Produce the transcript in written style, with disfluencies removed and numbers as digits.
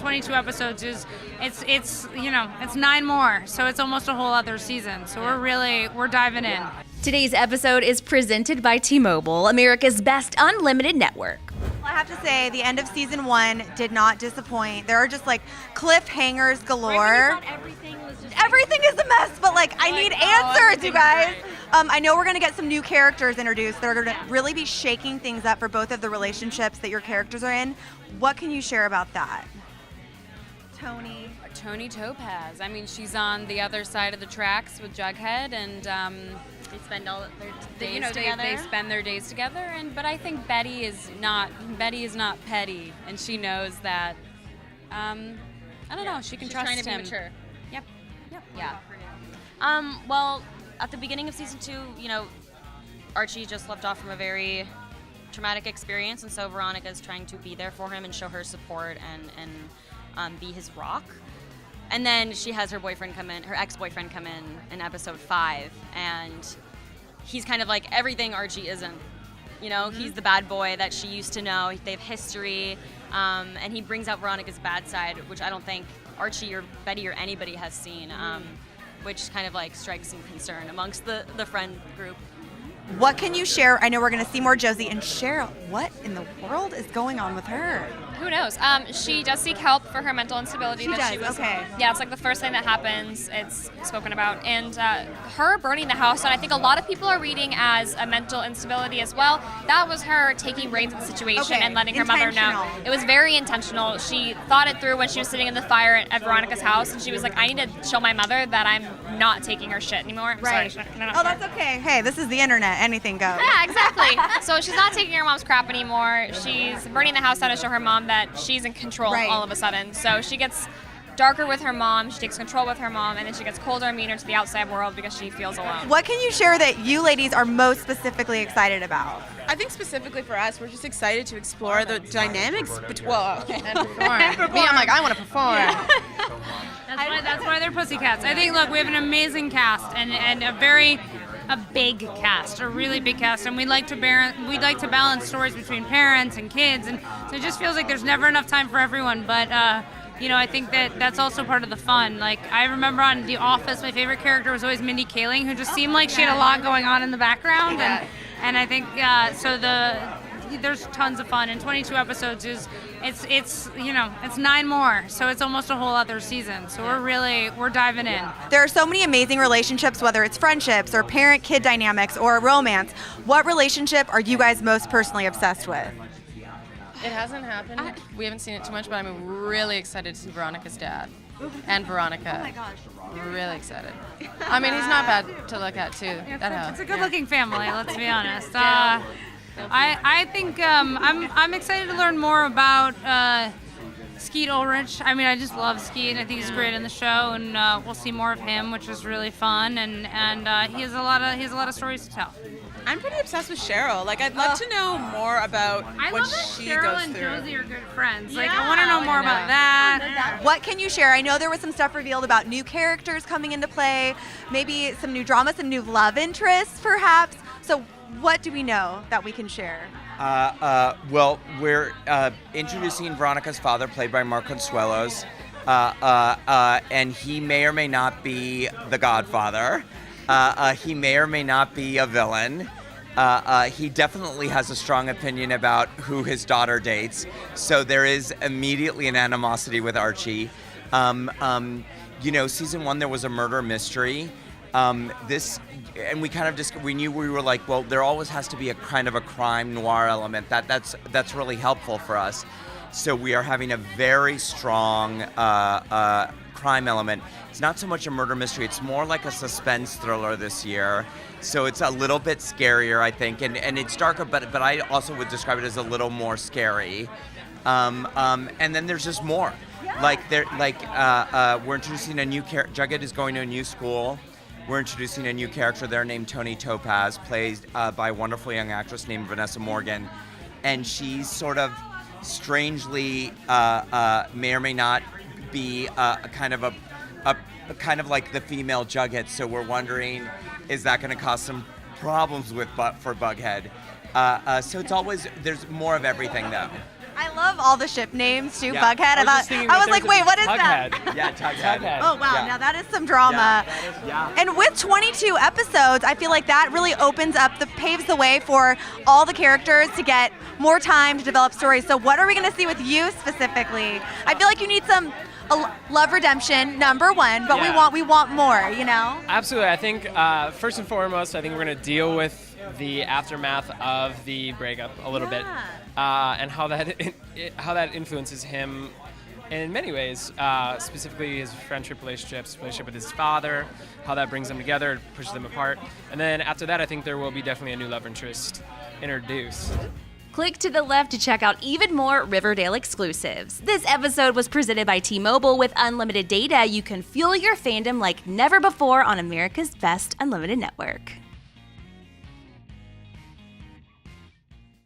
22 episodes it's 9 more, so it's almost a whole other season. So we're diving in. Today's episode is presented by T-Mobile, America's best unlimited network. I have to say, the end of season 1 did not disappoint. There are just like cliffhangers galore. Everything is a mess, but I need answers, you guys. I know we're going to get some new characters introduced that are going to really be shaking things up for both of the relationships that your characters are in. What can you share about that? Tony Topaz. I mean, she's on the other side of the tracks with Jughead, and They spend all their days together. They spend their days together, but I think Betty is not petty, and she knows that. I don't know. She can trust him. She's trying to be mature. Yep. Yeah. Well, at the beginning of season 2, Archie just left off from a very traumatic experience, and so Veronica is trying to be there for him and show her support and be his rock. And then she has her ex-boyfriend come in episode 5, and he's kind of like everything Archie isn't. He's the bad boy that she used to know. They have history, and he brings out Veronica's bad side, which I don't think Archie or Betty or anybody has seen, which kind of strikes some concern amongst the friend group. What can you share? I know we're going to see more Josie and Cheryl. What in the world is going on with her? Who knows? She does seek help for her mental instability. Okay. Yeah, it's the first thing that happens. It's spoken about. And her burning the house down, I think a lot of people are reading as a mental instability as well. That was her taking reins of the situation and letting her mother know. It was very intentional. She thought it through when she was sitting in the fire at Veronica's house, and she was like, I need to show my mother that I'm not taking her shit anymore. I'm sorry. That's okay. Hey, this is the internet. Anything goes. Yeah, exactly. So she's not taking her mom's crap anymore. She's burning the house down to show her mom that she's in control all of a sudden. So she gets darker with her mom, she takes control with her mom, and then she gets colder and meaner to the outside world because she feels alone. What can you share that you ladies are most specifically excited about? I think specifically for us, we're just excited to explore the dynamics between. Well, And perform. me, I'm like, I want to perform. That's why they're pussycats. I think, look, we have an amazing cast and a big cast, a really big cast, and we'd like to balance stories between parents and kids, and so it just feels like there's never enough time for everyone. But I think that's also part of the fun. I remember on The Office, my favorite character was always Mindy Kaling, who just seemed like she had a lot going on in the background, and I think there's tons of fun. And 22 episodes it's 9 more, so it's almost a whole other season. So we're diving in. There are so many amazing relationships, whether it's friendships or parent-kid dynamics or romance. What relationship are you guys most personally obsessed with? It hasn't happened. We haven't seen it too much, but I'm really excited to see Veronica's dad and Veronica. Oh my gosh. Really excited. I mean, he's not bad to look at, too. It's a good-looking family, let's be honest. I think I'm excited to learn more about Skeet Ulrich. I mean, I just love Skeet. I think he's great in the show, and we'll see more of him, which is really fun. And he has a lot of stories to tell. I'm pretty obsessed with Cheryl. I'd love to know more about what she Cheryl goes and through. Josie are good friends. I want to know more about that. What can you share? I know there was some stuff revealed about new characters coming into play, maybe some new drama, some new love interests, perhaps. So what do we know that we can share? Well, we're introducing Veronica's father, played by Mark Consuelos, and he may or may not be the Godfather. He may or may not be a villain. He definitely has a strong opinion about who his daughter dates, so there is immediately an animosity with Archie. Season 1 there was a murder mystery. And we knew we were like, well, there always has to be a kind of a crime noir element. That's really helpful for us. So we are having a very strong crime element. It's not so much a murder mystery, it's more like a suspense thriller this year. So it's a little bit scarier, I think, and it's darker, but I also would describe it as a little more scary. And then there's just more. We're introducing a new character. Jughead is going to a new school. We're introducing a new character there named Tony Topaz, played by a wonderful young actress named Vanessa Morgan. And she's sort of strangely may or may not be kind of like the female Jughead. So we're wondering, is that going to cause some problems for Bughead? So it's always, there's more of everything though. I love all the ship names too. Yeah. Bughead. I was like, wait, what is that? Yeah, Tughead. Oh wow, Yeah. now that is some drama. Yeah. And with 22 episodes, I feel like that really paves the way for all the characters to get more time to develop stories. So what are we going to see with you specifically? I feel like you need some love redemption, number one, but we want more, you know? Absolutely. I think first and foremost, I think we're going to deal with the aftermath of the breakup a little bit, and how that influences him in many ways, specifically his relationship with his father, how that brings them together, pushes them apart. And then after that, I think there will be definitely a new love interest introduced. Click to the left to check out even more Riverdale exclusives. This episode was presented by T-Mobile. With unlimited data, you can fuel your fandom like never before on America's Best Unlimited Network.